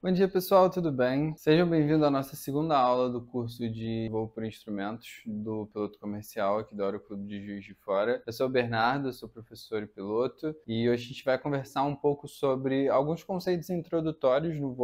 Bom dia, pessoal, tudo bem? Sejam bem-vindos à nossa segunda aula do curso de voo por instrumentos do piloto comercial aqui do Aeroclube de Juiz de Fora. Eu sou o Bernardo, sou professor e piloto, e hoje a gente vai conversar um pouco sobre alguns conceitos introdutórios no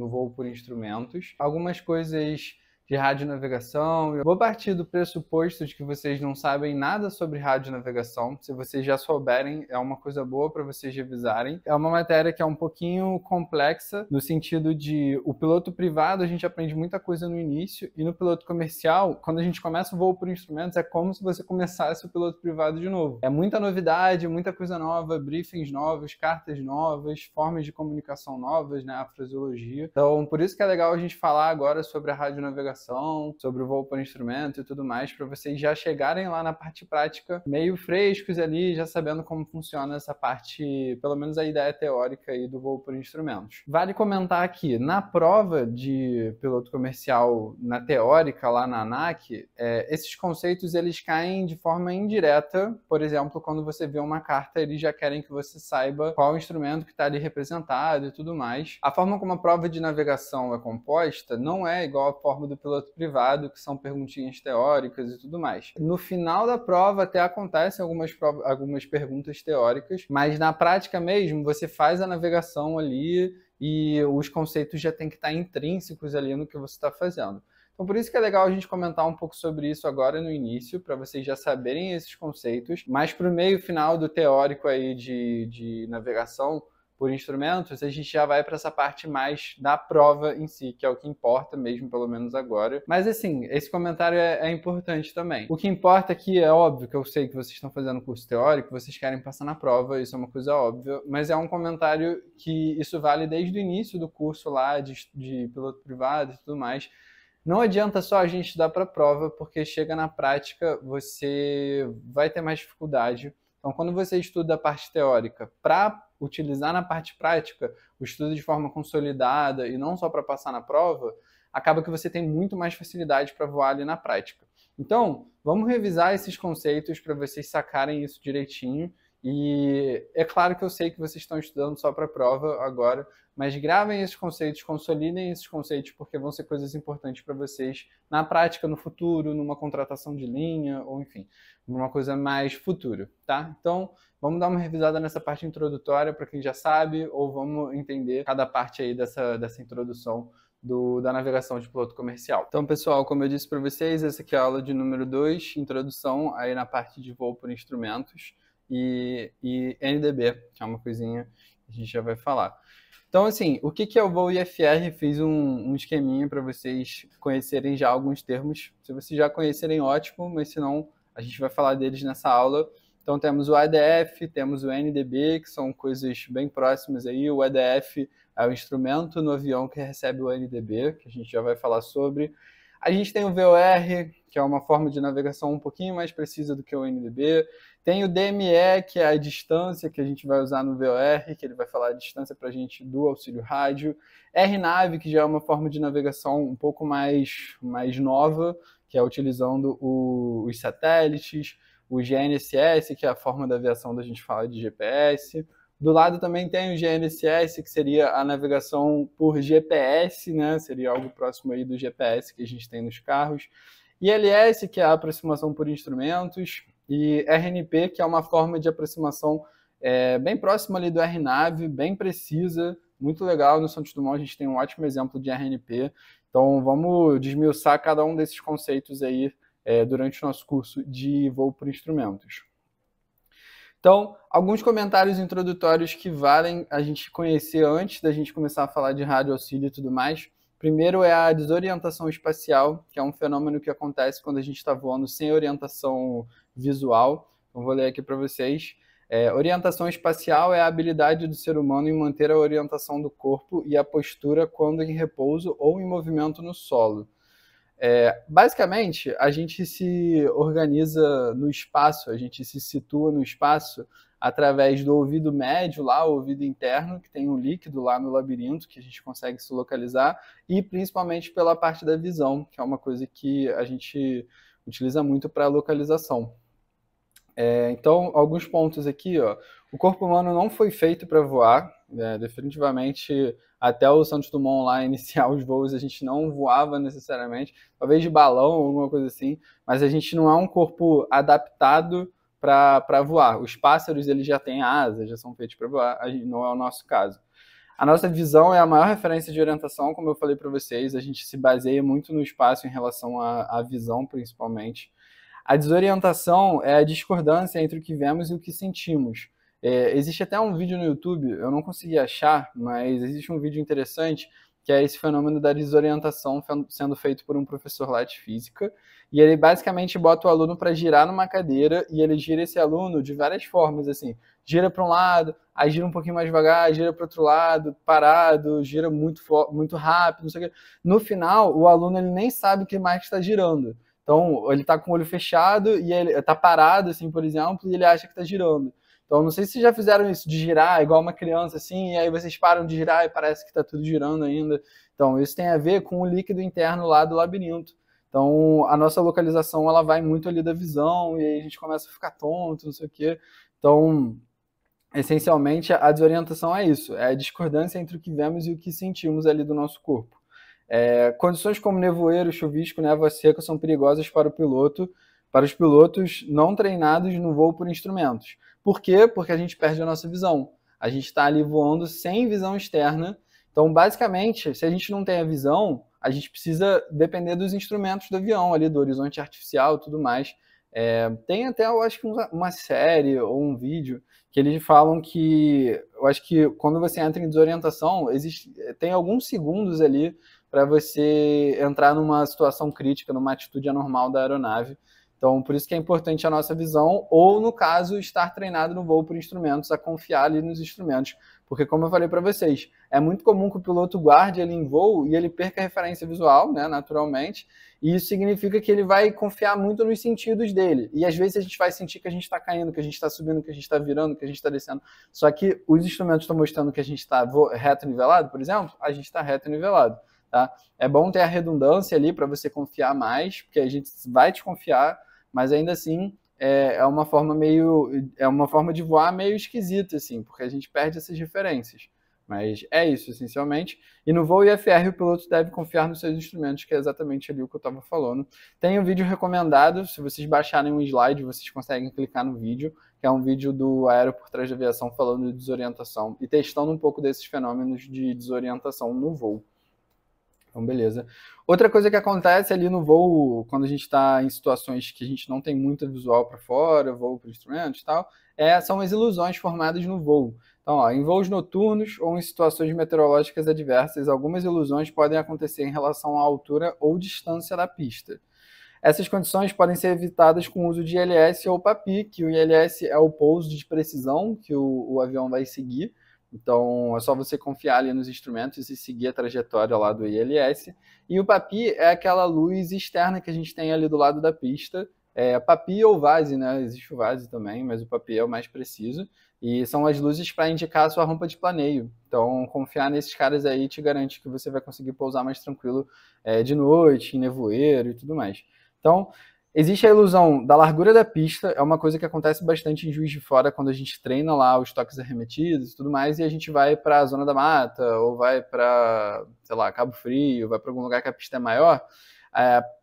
voo por instrumentos, algumas coisas de radionavegação. Eu vou partir do pressuposto de que vocês não sabem nada sobre radionavegação. Se vocês já souberem, é uma coisa boa para vocês revisarem. É uma matéria que é um pouquinho complexa, no sentido de o piloto privado a gente aprende muita coisa no início, e no piloto comercial, quando a gente começa o voo por instrumentos, é como se você começasse o piloto privado de novo. É muita novidade, muita coisa nova, briefings novos, cartas novas, formas de comunicação novas, né, a fraseologia. Então, por isso que é legal a gente falar agora sobre a radionavegação, sobre o voo por instrumento e tudo mais, para vocês já chegarem lá na parte prática meio frescos ali, já sabendo como funciona essa parte, pelo menos a ideia teórica aí do voo por instrumentos. Vale comentar aqui, na prova de piloto comercial, na teórica lá na ANAC, esses conceitos eles caem de forma indireta. Por exemplo, quando você vê uma carta, eles já querem que você saiba qual instrumento que está ali representado e tudo mais. A forma como a prova de navegação é composta não é igual à forma do piloto privado, que são perguntinhas teóricas e tudo mais. No final da prova até acontecem algumas perguntas teóricas, mas na prática mesmo você faz a navegação ali e os conceitos já têm que estar intrínsecos ali no que você está fazendo. Então por isso que é legal a gente comentar um pouco sobre isso agora no início, para vocês já saberem esses conceitos, mas para o meio final do teórico aí de navegação por instrumentos, a gente já vai para essa parte mais da prova em si, que é o que importa mesmo, pelo menos agora. Mas assim, esse comentário é importante também. O que importa aqui é óbvio que eu sei que vocês estão fazendo curso teórico, vocês querem passar na prova, isso é uma coisa óbvia, mas é um comentário que isso vale desde o início do curso lá, de piloto privado e tudo mais. Não adianta só a gente estudar para a prova, porque chega na prática, você vai ter mais dificuldade. Então, quando você estuda a parte teórica para utilizar na parte prática, o estudo de forma consolidada e não só para passar na prova, acaba que você tem muito mais facilidade para voar ali na prática. Então, vamos revisar esses conceitos para vocês sacarem isso direitinho. E é claro que eu sei que vocês estão estudando só para a prova agora, mas gravem esses conceitos, consolidem esses conceitos, porque vão ser coisas importantes para vocês na prática, no futuro, numa contratação de linha, ou enfim, uma coisa mais futuro, tá? Então, vamos dar uma revisada nessa parte introdutória para quem já sabe, ou vamos entender cada parte aí dessa introdução da navegação de piloto comercial. Então, pessoal, como eu disse para vocês, essa aqui é a aula de número 2, introdução aí na parte de voo por instrumentos e NDB, que é uma coisinha que a gente já vai falar. Então, assim, o que é o voo IFR? Fiz um esqueminha para vocês conhecerem já alguns termos. Se vocês já conhecerem, ótimo, mas se não, a gente vai falar deles nessa aula. Então, temos o ADF, temos o NDB, que são coisas bem próximas aí. O ADF é o instrumento no avião que recebe o NDB, que a gente já vai falar sobre. A gente tem o VOR, que é uma forma de navegação um pouquinho mais precisa do que o NDB. Tem o DME, que é a distância que a gente vai usar no VOR, que ele vai falar a distância para a gente do auxílio rádio. RNAV, que já é uma forma de navegação um pouco mais nova, que é utilizando os satélites. O GNSS, que é a forma da aviação da gente fala de GPS. Do lado também tem o GNSS, que seria a navegação por GPS, né? Seria algo próximo aí do GPS que a gente tem nos carros. ILS, que é a aproximação por instrumentos. E RNP, que é uma forma de aproximação bem próxima ali do RNAV, bem precisa, muito legal. No Santos Dumont a gente tem um ótimo exemplo de RNP. Então vamos desmiuçar cada um desses conceitos aí durante o nosso curso de voo por instrumentos. Então, alguns comentários introdutórios que valem a gente conhecer antes da gente começar a falar de rádio auxílio e tudo mais. Primeiro é a desorientação espacial, que é um fenômeno que acontece quando a gente está voando sem orientação visual. Então, vou ler aqui para vocês. Orientação espacial é a habilidade do ser humano em manter a orientação do corpo e a postura quando em repouso ou em movimento no solo. Basicamente, a gente se organiza no espaço, a gente se situa no espaço através do ouvido médio lá, o ouvido interno, que tem um líquido lá no labirinto, que a gente consegue se localizar, e principalmente pela parte da visão, que é uma coisa que a gente utiliza muito para localização. Então, alguns pontos aqui, ó. O corpo humano não foi feito para voar, definitivamente até o Santos Dumont lá iniciar os voos, a gente não voava necessariamente, talvez de balão, alguma coisa assim, mas a gente não é um corpo adaptado para voar. Os pássaros, eles já têm asas, já são feitos para voar, não é o nosso caso. A nossa visão é a maior referência de orientação, como eu falei para vocês, a gente se baseia muito no espaço em relação à visão, principalmente. A desorientação é a discordância entre o que vemos e o que sentimos. Existe até um vídeo no YouTube, eu não consegui achar, mas existe um vídeo interessante, que é esse fenômeno da desorientação sendo feito por um professor lá de física, e ele basicamente bota o aluno para girar numa cadeira, e ele gira esse aluno de várias formas, assim, gira para um lado, aí gira um pouquinho mais devagar, gira para o outro lado, parado, gira muito rápido, não sei o quê. No final, o aluno ele nem sabe o que mais está girando. Então, ele está com o olho fechado e ele está parado, assim, por exemplo, e ele acha que está girando. Então, não sei se já fizeram isso, de girar igual uma criança, assim, e aí vocês param de girar e parece que está tudo girando ainda. Então, isso tem a ver com o líquido interno lá do labirinto. Então, a nossa localização, ela vai muito ali da visão, e aí a gente começa a ficar tonto, não sei o quê. Então, essencialmente, a desorientação é isso, é a discordância entre o que vemos e o que sentimos ali do nosso corpo. Condições como nevoeiro, chuvisco, névoa seca são perigosas para os pilotos não treinados no voo por instrumentos. Por quê? Porque a gente perde a nossa visão. A gente está ali voando sem visão externa. Então, basicamente, se a gente não tem a visão, a gente precisa depender dos instrumentos do avião, ali do horizonte artificial e tudo mais. Tem até, eu acho que uma série ou um vídeo que eles falam que, eu acho que quando você entra em desorientação, tem alguns segundos ali para você entrar numa situação crítica, numa atitude anormal da aeronave. Então, por isso que é importante a nossa visão, ou, no caso, estar treinado no voo por instrumentos, a confiar ali nos instrumentos. Porque, como eu falei para vocês, é muito comum que o piloto guarde ali em voo e ele perca a referência visual, né, naturalmente, e isso significa que ele vai confiar muito nos sentidos dele. E, às vezes, a gente vai sentir que a gente está caindo, que a gente está subindo, que a gente está virando, que a gente está descendo. Só que os instrumentos estão mostrando que a gente está reto nivelado, por exemplo, a gente está reto nivelado. Tá? É bom ter a redundância ali para você confiar mais, porque a gente vai desconfiar, mas ainda assim é uma forma de voar meio esquisita, assim, porque a gente perde essas referências. Mas é isso, essencialmente. E no voo IFR, o piloto deve confiar nos seus instrumentos, que é exatamente ali o que eu estava falando. Tem um vídeo recomendado, se vocês baixarem um slide, vocês conseguem clicar no vídeo, que é um vídeo do Aero por Trás da Aviação falando de desorientação e testando um pouco desses fenômenos de desorientação no voo. Então, beleza. Outra coisa que acontece ali no voo, quando a gente está em situações que a gente não tem muito visual para fora, voo para instrumentos e tal, são as ilusões formadas no voo. Então, em voos noturnos ou em situações meteorológicas adversas, algumas ilusões podem acontecer em relação à altura ou distância da pista. Essas condições podem ser evitadas com o uso de ILS ou PAPI, que o ILS é o pouso de precisão que o avião vai seguir. Então, é só você confiar ali nos instrumentos e seguir a trajetória lá do ILS. E o PAPI é aquela luz externa que a gente tem ali do lado da pista. PAPI ou VASE, né? Existe o VASE também, mas o PAPI é o mais preciso. E são as luzes para indicar a sua rampa de planeio. Então, confiar nesses caras aí te garante que você vai conseguir pousar mais tranquilo de noite, em nevoeiro e tudo mais. Então, existe a ilusão da largura da pista, é uma coisa que acontece bastante em Juiz de Fora, quando a gente treina lá os toques arremetidos e tudo mais, e a gente vai para a Zona da Mata, ou vai para, sei lá, Cabo Frio, vai para algum lugar que a pista é maior.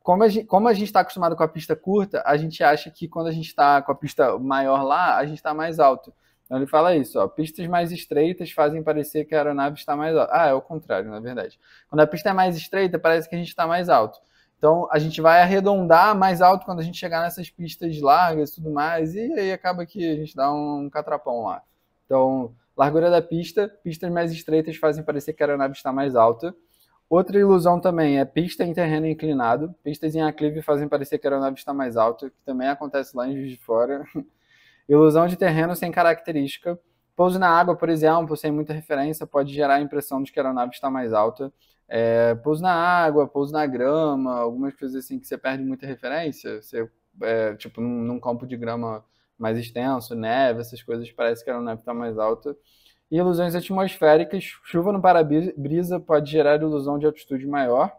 Como a gente está acostumado com a pista curta, a gente acha que quando a gente está com a pista maior lá, a gente está mais alto. Então ele fala isso, ó, pistas mais estreitas fazem parecer que a aeronave está mais alta. É o contrário, na verdade. Quando a pista é mais estreita, parece que a gente está mais alto. Então, a gente vai arredondar mais alto quando a gente chegar nessas pistas largas e tudo mais, e aí acaba que a gente dá um catrapão lá. Então, largura da pista, pistas mais estreitas fazem parecer que a aeronave está mais alta. Outra ilusão também é pista em terreno inclinado. Pistas em aclive fazem parecer que a aeronave está mais alta, que também acontece lá em Juiz de Fora. Ilusão de terreno sem característica. Pouso na água, por exemplo, sem muita referência, pode gerar a impressão de que a aeronave está mais alta. Pouso na água, pouso na grama, algumas coisas assim que você perde muita referência. Você, tipo, num campo de grama mais extenso, neve, essas coisas, parece que a aeronave está mais alta. E ilusões atmosféricas, chuva no para-brisa pode gerar ilusão de altitude maior.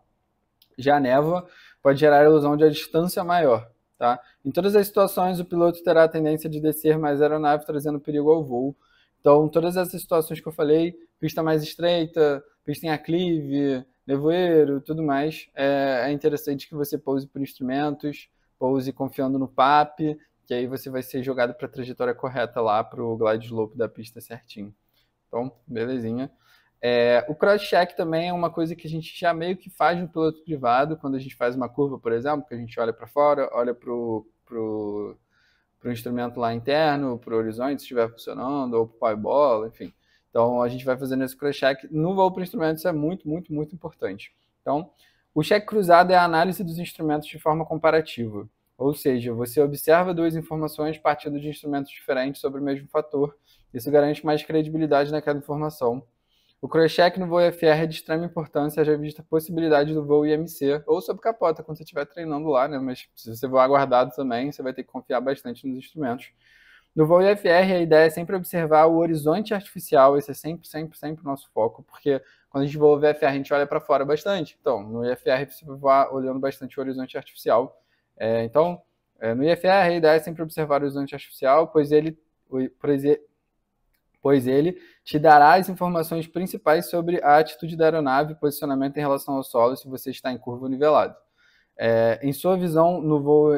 Já a névoa pode gerar ilusão de distância maior. Tá? Em todas as situações, o piloto terá a tendência de descer mais a aeronave, trazendo perigo ao voo. Então, todas essas situações que eu falei, pista mais estreita, pista em aclive, nevoeiro, tudo mais, é interessante que você pouse por instrumentos, pouse confiando no PAP, que aí você vai ser jogado para a trajetória correta lá para o glide slope da pista certinho. Então, belezinha. O cross-check também é uma coisa que a gente já meio que faz no piloto privado, quando a gente faz uma curva, por exemplo, que a gente olha para fora, olha para o instrumento lá interno, para o horizonte, se estiver funcionando, ou para o bola, enfim. Então, a gente vai fazendo esse cross-check. No voo para instrumentos, isso é muito, muito, muito importante. Então, o check cruzado é a análise dos instrumentos de forma comparativa. Ou seja, você observa duas informações partindo de instrumentos diferentes sobre o mesmo fator. Isso garante mais credibilidade naquela informação. O cross-check no voo IFR é de extrema importância, já vista a possibilidade do voo IMC, ou sob capota, quando você estiver treinando lá, né? Mas se você voar guardado também, você vai ter que confiar bastante nos instrumentos. No voo IFR, a ideia é sempre observar o horizonte artificial, esse é sempre, sempre, sempre o nosso foco, porque quando a gente voa o VFR, a gente olha para fora bastante. Então, no IFR, você vai voar olhando bastante o horizonte artificial. No IFR, a ideia é sempre observar o horizonte artificial, pois ele te dará as informações principais sobre a atitude da aeronave e posicionamento em relação ao solo se você está em curva nivelado. A sua visão no voo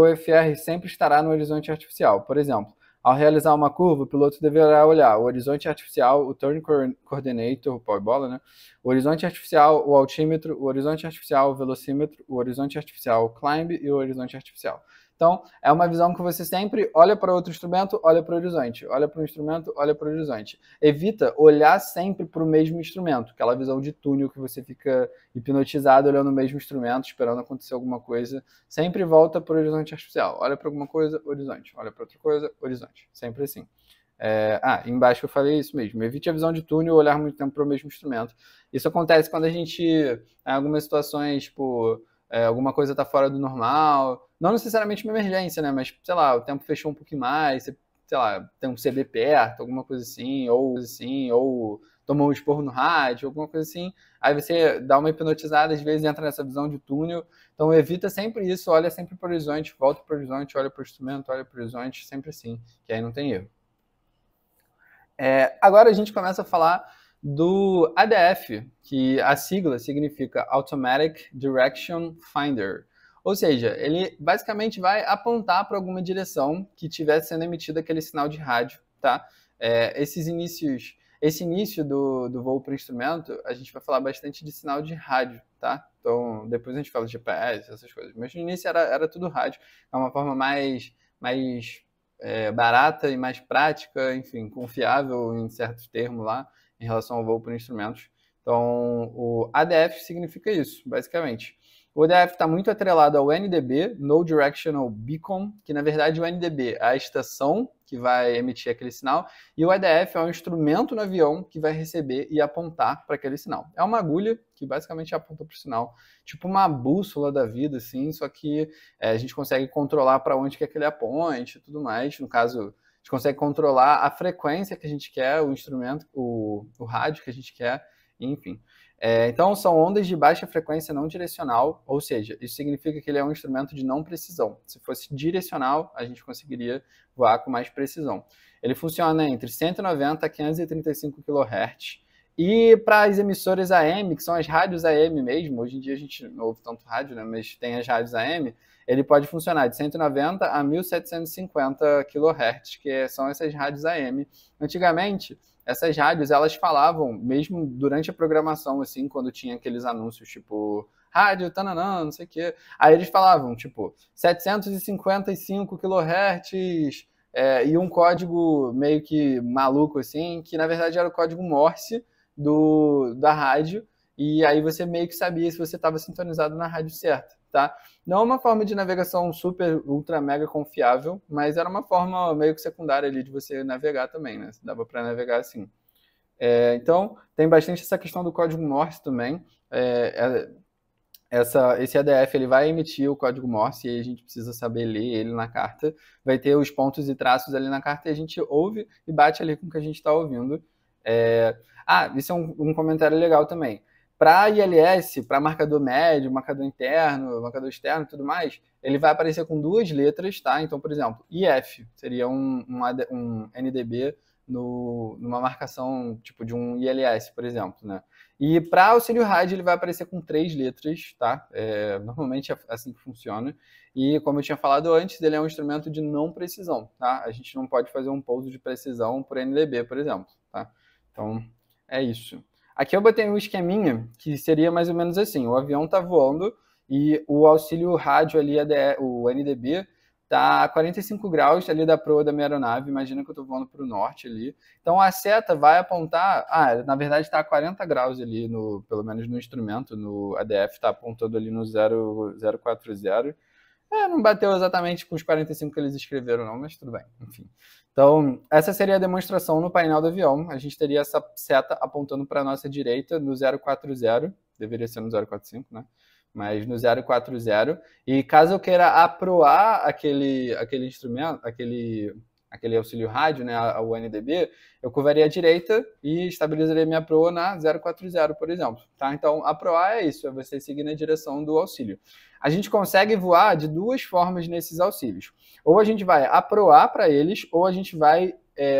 IFR sempre estará no horizonte artificial. Por exemplo, ao realizar uma curva, o piloto deverá olhar o horizonte artificial, o turn coordinator, o power bola, né? O horizonte artificial, o altímetro, o horizonte artificial, o velocímetro, o horizonte artificial, o climb e o horizonte artificial. Então, é uma visão que você sempre olha para outro instrumento, olha para o horizonte, olha para o instrumento, olha para o horizonte. Evita olhar sempre para o mesmo instrumento, aquela visão de túnel que você fica hipnotizado olhando o mesmo instrumento, esperando acontecer alguma coisa. Sempre volta para o horizonte artificial. Olha para alguma coisa, horizonte. Olha para outra coisa, horizonte. Sempre assim. Embaixo eu falei isso mesmo. Evite a visão de túnel e olhar muito tempo para o mesmo instrumento. Isso acontece quando a gente, em algumas situações, tipo, alguma coisa está fora do normal. Não necessariamente uma emergência, né? Mas, sei lá, o tempo fechou um pouquinho mais, você, sei lá, tem um CB perto, alguma coisa assim, ou tomou um esporro no rádio, alguma coisa assim. Aí você dá uma hipnotizada, às vezes entra nessa visão de túnel. Então evita sempre isso, olha sempre para o horizonte, volta para o horizonte, olha para o instrumento, olha para o horizonte, sempre assim, que aí não tem erro. Agora a gente começa a falar do ADF, que a sigla significa Automatic Direction Finder. Ou seja, ele basicamente vai apontar para alguma direção que estiver sendo emitido aquele sinal de rádio, tá? Esse início do voo para instrumento, a gente vai falar bastante de sinal de rádio, tá? Então, depois a gente fala de GPS, essas coisas. Mas no início era tudo rádio. É uma forma mais barata e mais prática, enfim, confiável em certos termos lá, em relação ao voo por instrumentos. Então, o ADF significa isso, basicamente. O ADF está muito atrelado ao NDB, No Directional Beacon, que na verdade o NDB é a estação que vai emitir aquele sinal, e o ADF é um instrumento no avião que vai receber e apontar para aquele sinal. É uma agulha que basicamente aponta para o sinal, tipo uma bússola da vida, assim, só que a gente consegue controlar para onde quer que ele aponte e tudo mais. No caso, a gente consegue controlar a frequência que a gente quer, o instrumento, o rádio que a gente quer, enfim. Então, são ondas de baixa frequência não direcional, ou seja, isso significa que ele é um instrumento de não precisão. Se fosse direcional, a gente conseguiria voar com mais precisão. Ele funciona entre 190 a 535 kHz. E para as emissoras AM, que são as rádios AM mesmo, hoje em dia a gente não ouve tanto rádio, né, mas tem as rádios AM, ele pode funcionar de 190 a 1750 kHz, que são essas rádios AM. Antigamente, essas rádios, elas falavam, mesmo durante a programação, assim, quando tinha aqueles anúncios, tipo, rádio, tananã, não sei o quê. Aí eles falavam, tipo, 755 kHz, e um código meio que maluco, assim, que na verdade era o código Morse da rádio, e aí você meio que sabia se você estava sintonizado na rádio certa, tá? Não é uma forma de navegação super, ultra, mega confiável, mas era uma forma meio que secundária ali de você navegar também, né? Dava para navegar assim. Então, tem bastante essa questão do código Morse também. Esse ADF ele vai emitir o código Morse e a gente precisa saber ler ele na carta. Vai ter os pontos e traços ali na carta e a gente ouve e bate ali com o que a gente está ouvindo. Isso é um comentário legal também. Para ILS, para marcador médio, marcador interno, marcador externo e tudo mais, ele vai aparecer com duas letras, tá? Então, por exemplo, IF seria um NDB numa marcação tipo de um ILS, por exemplo, né? E para auxílio rádio ele vai aparecer com 3 letras, tá? Normalmente é assim que funciona. E como eu tinha falado antes, ele é um instrumento de não precisão, tá? A gente não pode fazer um pouso de precisão por NDB, por exemplo, tá? Então, é isso. Aqui eu botei um esqueminha que seria mais ou menos assim. O avião está voando e o auxílio rádio ali, o NDB, está a 45 graus ali da proa da minha aeronave. Imagina que eu estou voando para o norte ali. Então a seta vai apontar... na verdade está a 40 graus ali, pelo menos no instrumento, no ADF está apontando ali no 040. Não bateu exatamente com os 45 que eles escreveram, não, mas tudo bem, enfim. Então, essa seria a demonstração no painel do avião. A gente teria essa seta apontando para a nossa direita no 040, deveria ser no 045, né? Mas no 040. E caso eu queira aproar aquele instrumento, aquele auxílio rádio, né, o NDB, eu curvaria à direita e estabilizaria minha proa na 040, por exemplo. Tá? Então, aproar é isso, é você seguir na direção do auxílio. A gente consegue voar de duas formas nesses auxílios. Ou a gente vai aproar para eles, ou a gente vai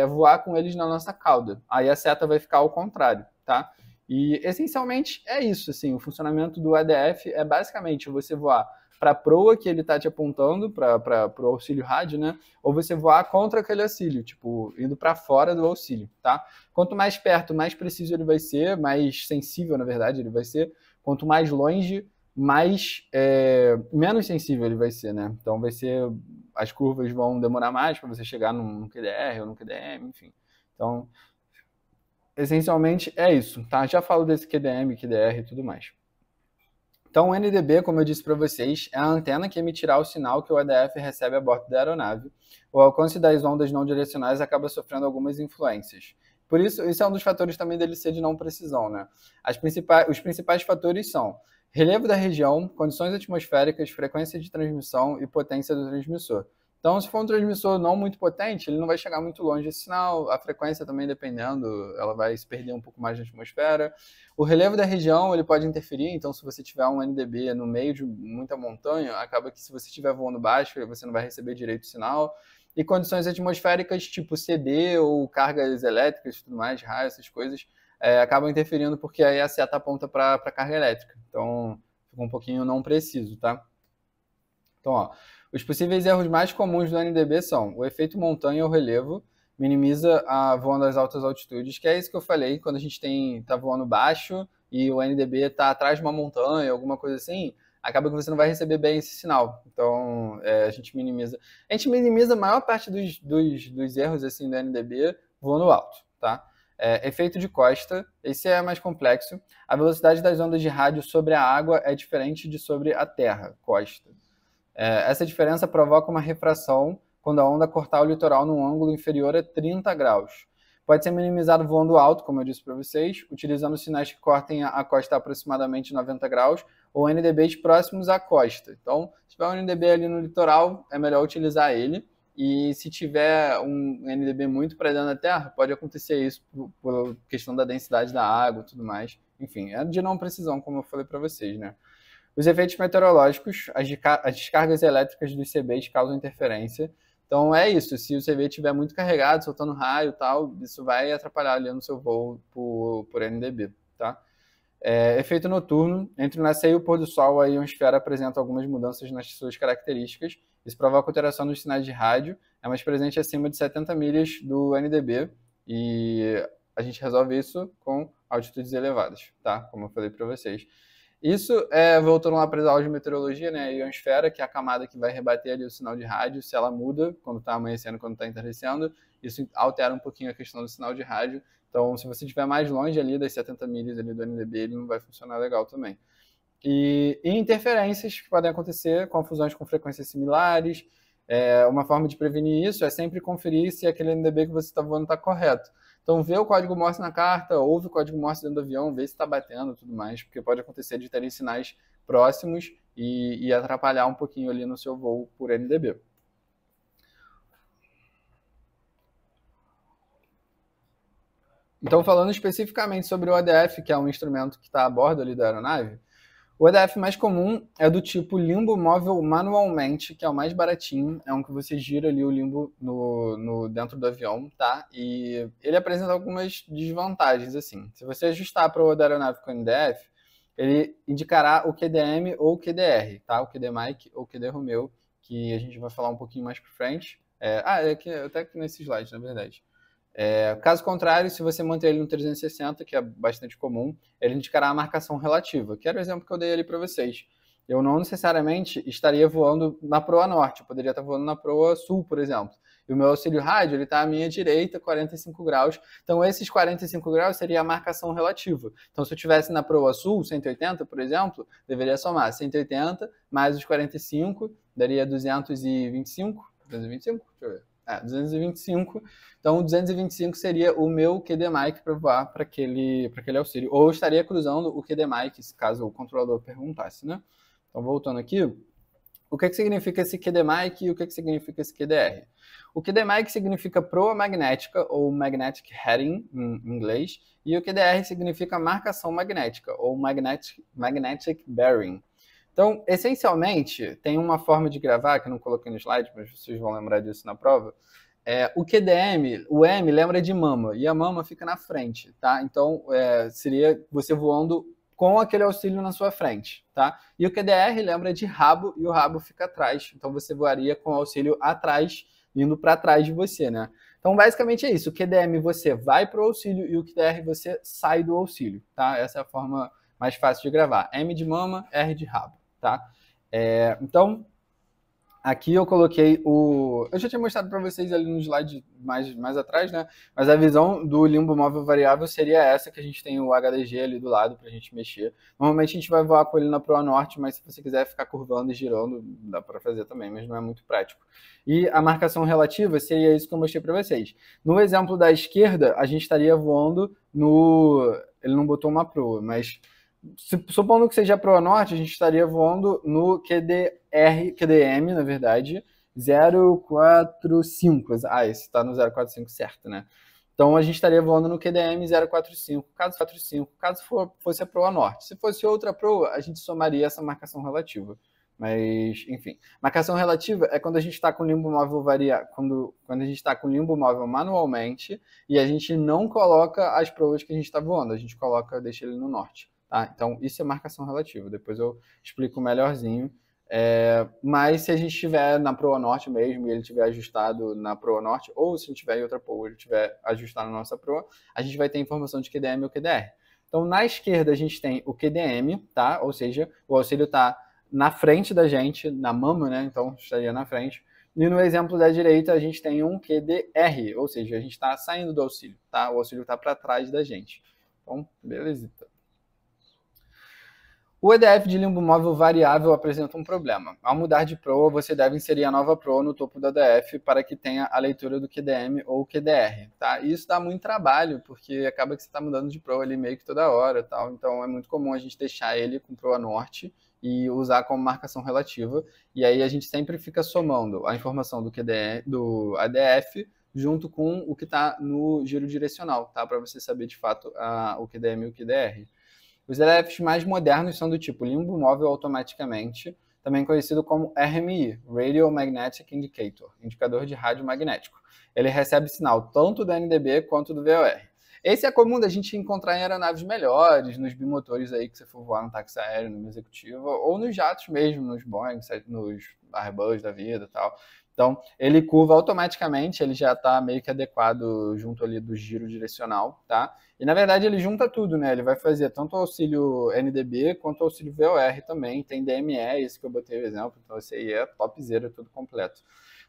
voar com eles na nossa cauda. Aí a seta vai ficar ao contrário, tá? E, essencialmente, é isso. Assim, o funcionamento do ADF é basicamente você voar para a proa que ele está te apontando, para o auxílio rádio, né? Ou você voar contra aquele auxílio, tipo, indo para fora do auxílio, tá? Quanto mais perto, mais preciso ele vai ser, mais sensível, na verdade, ele vai ser. Quanto mais longe, menos sensível ele vai ser, né? Então vai ser, as curvas vão demorar mais para você chegar num QDR ou num QDM, enfim. Então, essencialmente é isso, tá? Já falo desse QDM, QDR e tudo mais. Então, o NDB, como eu disse para vocês, é a antena que emitirá o sinal que o ADF recebe a bordo da aeronave. O alcance das ondas não direcionais acaba sofrendo algumas influências. Por isso, isso é um dos fatores também dele ser de não precisão, né? Os principais fatores são relevo da região, condições atmosféricas, frequência de transmissão e potência do transmissor. Então, se for um transmissor não muito potente, ele não vai chegar muito longe desse sinal. A frequência também, dependendo, ela vai se perder um pouco mais na atmosfera. O relevo da região, ele pode interferir. Então, se você tiver um NDB no meio de muita montanha, acaba que se você estiver voando baixo, você não vai receber direito o sinal. E condições atmosféricas, tipo CD ou cargas elétricas, tudo mais, raio, essas coisas, acabam interferindo porque aí a seta aponta para a carga elétrica. Então, fica um pouquinho não preciso, tá? Então, ó, os possíveis erros mais comuns do NDB são o efeito montanha ou relevo, minimiza a voando às altas altitudes, que é isso que eu falei, quando a gente está voando baixo e o NDB está atrás de uma montanha, alguma coisa assim, acaba que você não vai receber bem esse sinal. Então, a gente minimiza. A gente minimiza a maior parte dos erros assim, do NDB voando alto, tá? Efeito de costa, esse é mais complexo. A velocidade das ondas de rádio sobre a água é diferente de sobre a terra, costa. Essa diferença provoca uma refração quando a onda cortar o litoral num ângulo inferior a 30 graus. Pode ser minimizado voando alto, como eu disse para vocês, utilizando sinais que cortem a costa a aproximadamente 90 graus ou NDBs próximos à costa. Então, se tiver um NDB ali no litoral, é melhor utilizar ele. E se tiver um NDB muito para dentro da terra, pode acontecer isso por questão da densidade da água e tudo mais. Enfim, é de não precisão, como eu falei para vocês, né? Os efeitos meteorológicos, as descargas elétricas dos CBs causam interferência. Então é isso, se o CB estiver muito carregado, soltando raio e tal, isso vai atrapalhar ali no seu voo por NDB, tá? Efeito noturno, entre o nascer e o pôr do sol, a ionosfera apresenta algumas mudanças nas suas características. Isso provoca alteração nos sinais de rádio, é mais presente acima de 70 milhas do NDB, e a gente resolve isso com altitudes elevadas, tá? Como eu falei para vocês. Isso voltando lá para as aulas de meteorologia, né? A ionosfera, que é a camada que vai rebater ali o sinal de rádio, se ela muda quando está amanhecendo, quando está entardecendo, isso altera um pouquinho a questão do sinal de rádio. Então, se você estiver mais longe ali das 70 milhas ali do NDB, ele não vai funcionar legal também. E interferências que podem acontecer, confusões com frequências similares. Uma forma de prevenir isso é sempre conferir se aquele NDB que você está voando está correto. Então, vê o código Morse na carta, ouve o código Morse dentro do avião, vê se está batendo e tudo mais, porque pode acontecer de terem sinais próximos e atrapalhar um pouquinho ali no seu voo por NDB. Então, falando especificamente sobre o ADF, que é um instrumento que está a bordo ali da aeronave, O EDF mais comum é do tipo limbo móvel manualmente, que é o mais baratinho, é um que você gira ali o limbo dentro do avião, tá? E ele apresenta algumas desvantagens, assim. Se você ajustar para o da aeronave com NDF, ele indicará o QDM ou o QDR, tá? O QD Mike ou o QD Romeo, que a gente vai falar um pouquinho mais para frente. Até aqui nesse slide, na verdade. Caso contrário, se você manter ele no 360, que é bastante comum, ele indicará a marcação relativa, que era o exemplo que eu dei ali para vocês. Eu não necessariamente estaria voando na proa norte, eu poderia estar voando na proa sul, por exemplo. E o meu auxílio rádio está à minha direita, 45 graus. Então, esses 45 graus seria a marcação relativa. Então, se eu estivesse na proa sul, 180, por exemplo, deveria somar 180 mais os 45, daria 225? 225? Deixa eu ver. 225. Então, 225 seria o meu QD Mic para voar para aquele auxílio. Ou eu estaria cruzando o QD Mic, caso o controlador perguntasse, né? Então, voltando aqui, o que significa esse QD Mic e o que significa esse QDR? O QD Mic significa proa magnética, ou magnetic heading, em inglês, e o QDR significa marcação magnética, ou magnetic bearing. Então, essencialmente, tem uma forma de gravar, que eu não coloquei no slide, mas vocês vão lembrar disso na prova. O QDM, o M lembra de mama, e a mama fica na frente, tá? Então, seria você voando com aquele auxílio na sua frente, tá? E o QDR lembra de rabo, e o rabo fica atrás. Então, você voaria com o auxílio atrás, indo para trás de você, né? Então, basicamente é isso. O QDM você vai para o auxílio e o QDR você sai do auxílio, tá? Essa é a forma mais fácil de gravar. M de mama, R de rabo. Tá? Então, aqui eu coloquei o... Eu já tinha mostrado para vocês ali no slide mais atrás, né? Mas a visão do limbo móvel variável seria essa, que a gente tem o HDG ali do lado para a gente mexer. Normalmente a gente vai voar com ele na proa norte, mas se você quiser ficar curvando e girando, dá para fazer também, mas não é muito prático. E a marcação relativa seria isso que eu mostrei para vocês. No exemplo da esquerda, a gente estaria voando no... Ele não botou uma proa, mas... Supondo que seja a proa norte, a gente estaria voando no QDM, na verdade, 045. Esse está no 045 certo, né? Então, a gente estaria voando no QDM 045, caso fosse a proa norte. Se fosse outra proa, a gente somaria essa marcação relativa. Mas, enfim. Marcação relativa é quando a gente está com o limbo móvel quando a gente está com o limbo móvel manualmente e a gente não coloca as proas que a gente está voando. A gente deixa ele no norte. Tá? Então, isso é marcação relativa. Depois eu explico melhorzinho. Mas se a gente estiver na proa norte mesmo e ele estiver ajustado na proa norte, ou se a gente tiver em outra proa e ele estiver ajustado na nossa proa, a gente vai ter informação de QDM ou QDR. Então, na esquerda, a gente tem o QDM, tá? Ou seja, o auxílio está na frente da gente, na mama, né? Então, estaria na frente. E no exemplo da direita, a gente tem um QDR, ou seja, a gente está saindo do auxílio, tá? O auxílio está para trás da gente. Então, beleza. O EDF de limbo móvel variável apresenta um problema. Ao mudar de proa, você deve inserir a nova proa no topo da EDF para que tenha a leitura do QDM ou QDR. Tá? E isso dá muito trabalho, porque acaba que você está mudando de proa ali meio que toda hora. Tal. Então é muito comum a gente deixar ele com proa norte e usar como marcação relativa. E aí a gente sempre fica somando a informação do ADF junto com o que está no giro direcional, tá? Para você saber de fato o QDM e o QDR. Os EDFs mais modernos são do tipo limbo móvel automaticamente, também conhecido como RMI, Radio Magnetic Indicator, indicador de rádio magnético. Ele recebe sinal tanto do NDB quanto do VOR. Esse é comum da gente encontrar em aeronaves melhores, nos bimotores aí que você for voar no táxi aéreo, no executivo, ou nos jatos mesmo, nos Boeing, nos Airbus da vida e tal. Então, ele curva automaticamente, ele já está meio que adequado junto ali do giro direcional, tá? E, na verdade, ele junta tudo, né? Ele vai fazer tanto o auxílio NDB quanto o auxílio VOR também. Tem DME, esse que eu botei o exemplo, então esse aí é topzera, é tudo completo.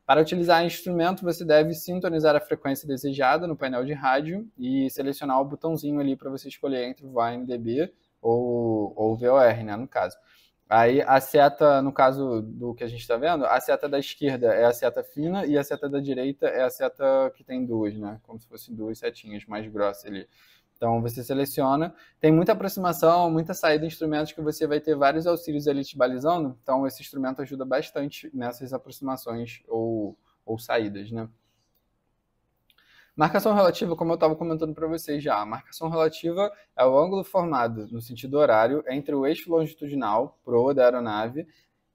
Para utilizar instrumento, você deve sintonizar a frequência desejada no painel de rádio e selecionar o botãozinho ali para você escolher entre voar NDB ou VOR, né, no caso. Aí a seta, no caso do que a gente está vendo, a seta da esquerda é a seta fina e a seta da direita é a seta que tem duas, né? Como se fossem duas setinhas mais grossas ali. Então você seleciona, tem muita aproximação, muita saída de instrumentos que você vai ter vários auxílios ali te balizando, então esse instrumento ajuda bastante nessas aproximações ou saídas, né? Marcação relativa, como eu estava comentando para vocês já, a marcação relativa é o ângulo formado no sentido horário entre o eixo longitudinal, proa da aeronave,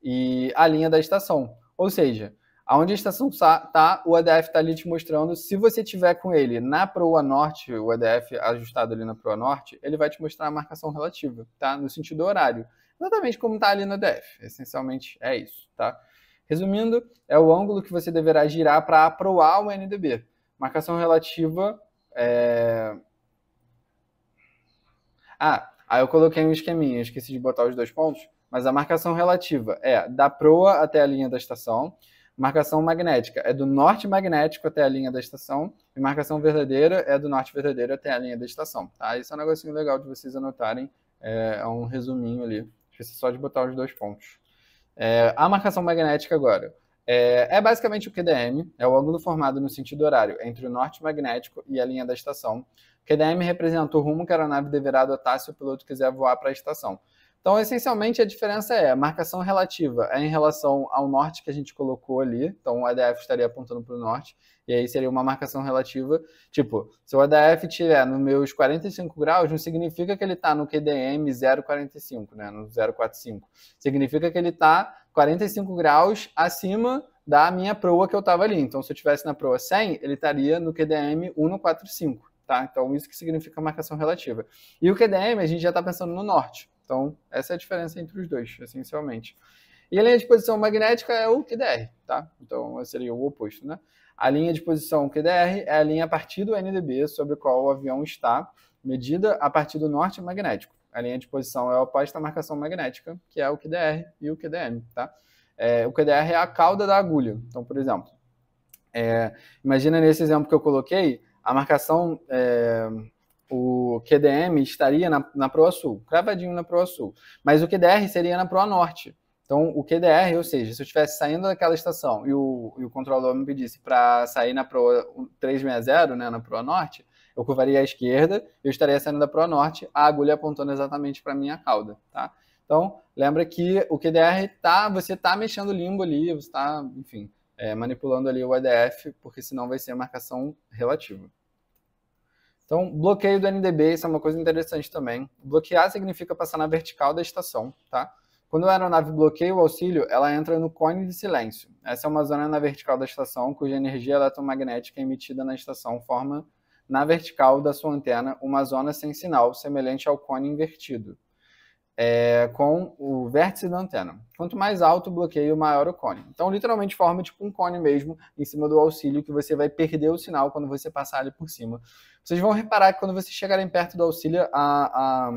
e a linha da estação. Ou seja, aonde a estação está, o EDF está ali te mostrando. Se você tiver com ele na proa norte, o EDF ajustado ali na proa norte, ele vai te mostrar a marcação relativa, tá? No sentido horário. Exatamente como está ali no EDF. Essencialmente é isso, tá? Resumindo, é o ângulo que você deverá girar para aproar o NDB. Marcação relativa é... aí eu coloquei um esqueminha, esqueci de botar os 2 pontos, mas a marcação relativa é da proa até a linha da estação, marcação magnética é do norte magnético até a linha da estação, e marcação verdadeira é do norte verdadeiro até a linha da estação, tá? Isso é um negocinho legal de vocês anotarem, é um resuminho ali, esqueci só de botar os 2 pontos. A marcação magnética agora é basicamente o QDM, é o ângulo formado no sentido horário entre o norte magnético e a linha da estação. O QDM representa o rumo que a aeronave deverá adotar se o piloto quiser voar para a estação. Então, essencialmente, a diferença é a marcação relativa é em relação ao norte que a gente colocou ali, então o ADF estaria apontando para o norte, e aí seria uma marcação relativa, tipo, se o ADF estiver nos meus 45 graus, não significa que ele está no QDM 0,45, né, no 0,45. Significa que ele está 45 graus acima da minha proa que eu estava ali. Então, se eu estivesse na proa 100, ele estaria no QDM 1,45, tá? Então, isso que significa marcação relativa. E o QDM, a gente já está pensando no norte. Então, essa é a diferença entre os dois, essencialmente. E a linha de posição magnética é o QDR, tá? Então, seria o oposto, né? A linha de posição QDR é a linha a partir do NDB sobre o qual o avião está, medida a partir do norte magnético. A linha de posição é oposta à marcação magnética, que é o QDR e o QDM, tá? O QDR é a cauda da agulha. Então, por exemplo, imagina nesse exemplo que eu coloquei, a marcação... o QDM estaria na proa sul, cravadinho na proa sul, mas o QDR seria na proa norte. Então, o QDR, ou seja, se eu estivesse saindo daquela estação e o controlador me pedisse para sair na proa 360, né, na proa norte, eu curvaria à esquerda, eu estaria saindo da proa norte, a agulha apontando exatamente para a minha cauda, tá? Então, lembra que o QDR você está mexendo o limbo ali, você está, enfim, manipulando ali o EDF, porque senão vai ser a marcação relativa. Então, bloqueio do NDB, isso é uma coisa interessante também. Bloquear significa passar na vertical da estação, tá? Quando a aeronave bloqueia o auxílio, ela entra no cone de silêncio. Essa é uma zona na vertical da estação, cuja energia eletromagnética emitida na estação forma, na vertical da sua antena, uma zona sem sinal, semelhante ao cone invertido, com o vértice da antena. Quanto mais alto o bloqueio, maior o cone. Então, literalmente, forma tipo um cone mesmo, em cima do auxílio, que você vai perder o sinal quando você passar ali por cima. Vocês vão reparar que quando vocês chegarem perto do auxílio, a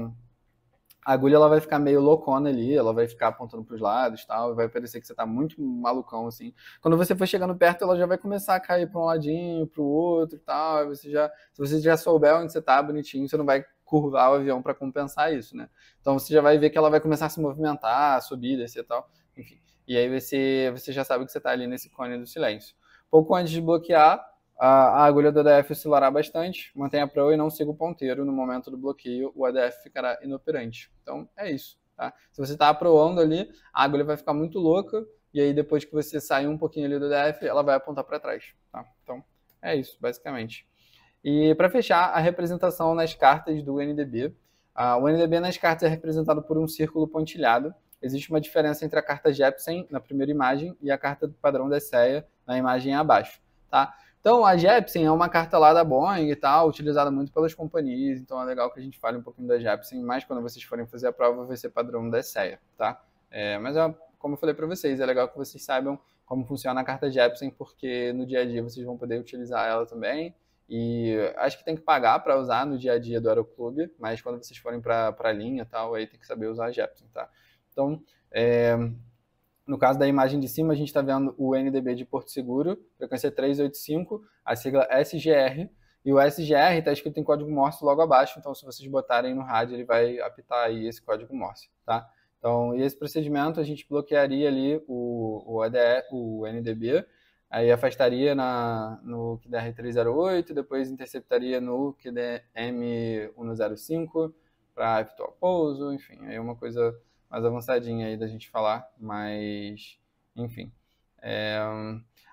agulha ela vai ficar meio loucona ali, ela vai ficar apontando para os lados e tal, vai parecer que você está muito malucão, assim. Quando você for chegando perto, ela já vai começar a cair para um ladinho, para o outro e tal. Se você já souber onde você está bonitinho, você não vai curvar o avião para compensar isso, né? Então você já vai ver que ela vai começar a se movimentar, subir, descer e tal, enfim. E aí você já sabe que você está ali nesse cone do silêncio. Pouco antes de bloquear, a agulha do ADF oscilará bastante, mantenha a proa e não siga o ponteiro. No momento do bloqueio, o ADF ficará inoperante. Então, é isso, tá? Se você está aproando ali, a agulha vai ficar muito louca, e aí depois que você sair um pouquinho ali do ADF, ela vai apontar para trás, tá? Então, é isso, basicamente. E para fechar, a representação nas cartas do NDB. O NDB nas cartas é representado por um círculo pontilhado. Existe uma diferença entre a carta Jeppesen, na primeira imagem, e a carta do padrão da CEA, na imagem abaixo, tá? Então, a Jeppesen é uma carta lá da Boeing e tal, utilizada muito pelas companhias, então é legal que a gente fale um pouquinho da Jeppesen, mas quando vocês forem fazer a prova vai ser padrão da CEA, tá? Mas, como eu falei para vocês, é legal que vocês saibam como funciona a carta Jeppesen, porque no dia a dia vocês vão poder utilizar ela também, e acho que tem que pagar para usar no dia a dia do Aeroclube, mas quando vocês forem para a linha e tal, aí tem que saber usar a Jeppesen, tá? Então, no caso da imagem de cima, a gente está vendo o NDB de Porto Seguro, frequência 385, a sigla SGR, e o SGR está escrito em código Morse logo abaixo, então se vocês botarem no rádio, ele vai apitar aí esse código Morse, tá? Então, e esse procedimento, a gente bloquearia ali o NDB, aí afastaria no QDR 308, depois interceptaria no QDM 105 para efetuar pouso, enfim, aí uma coisa mais avançadinha aí da gente falar, mas, enfim.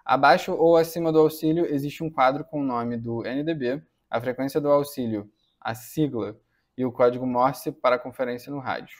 Abaixo ou acima do auxílio existe um quadro com o nome do NDB, a frequência do auxílio, a sigla e o código Morse para a conferência no rádio.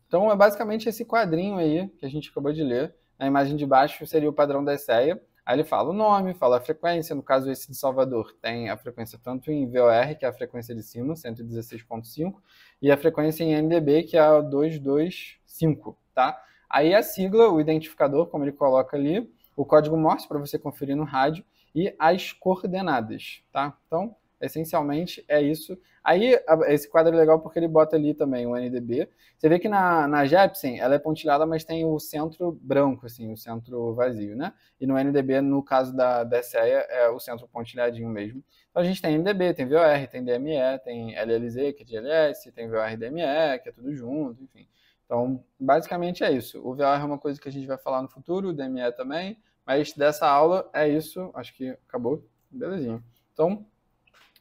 Então é basicamente esse quadrinho aí que a gente acabou de ler. Na imagem de baixo seria o padrão da ESSEA. Aí ele fala o nome, fala a frequência. No caso esse de Salvador tem a frequência tanto em VOR, que é a frequência de cima, 116.5, e a frequência em NDB, que é a 225, tá? Aí a sigla, o identificador, como ele coloca ali, o código Morse para você conferir no rádio e as coordenadas, tá? Então, essencialmente é isso. Aí esse quadro é legal porque ele bota ali também o NDB. Você vê que na Jepsen ela é pontilhada, mas tem o centro branco, assim, o centro vazio, né? E no NDB, no caso da ESSEA, é o centro pontilhadinho mesmo. Então a gente tem NDB, tem VOR, tem DME, tem LLZ, que é de LS, tem VOR DME, que é tudo junto, enfim. Então, basicamente é isso. O VOR é uma coisa que a gente vai falar no futuro, o DME também, mas dessa aula é isso. Acho que acabou. Belezinha. Então,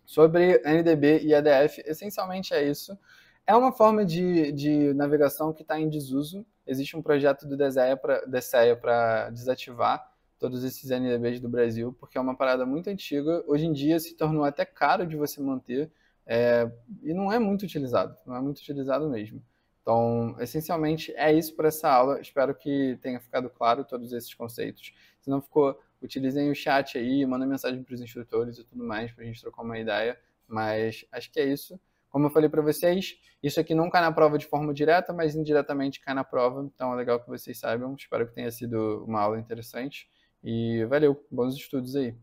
sobre NDB e ADF, essencialmente é isso. É uma forma de navegação que está em desuso. Existe um projeto do DSEA para desativar todos esses NDBs do Brasil, porque é uma parada muito antiga. Hoje em dia se tornou até caro de você manter e não é muito utilizado. Não é muito utilizado mesmo. Então, essencialmente é isso para essa aula. Espero que tenha ficado claro todos esses conceitos. Se não ficou, utilizem o chat aí, mandem mensagem para os instrutores e tudo mais, para a gente trocar uma ideia. Mas acho que é isso. Como eu falei para vocês, isso aqui não cai na prova de forma direta, mas indiretamente cai na prova. Então é legal que vocês saibam. Espero que tenha sido uma aula interessante. E valeu, bons estudos aí.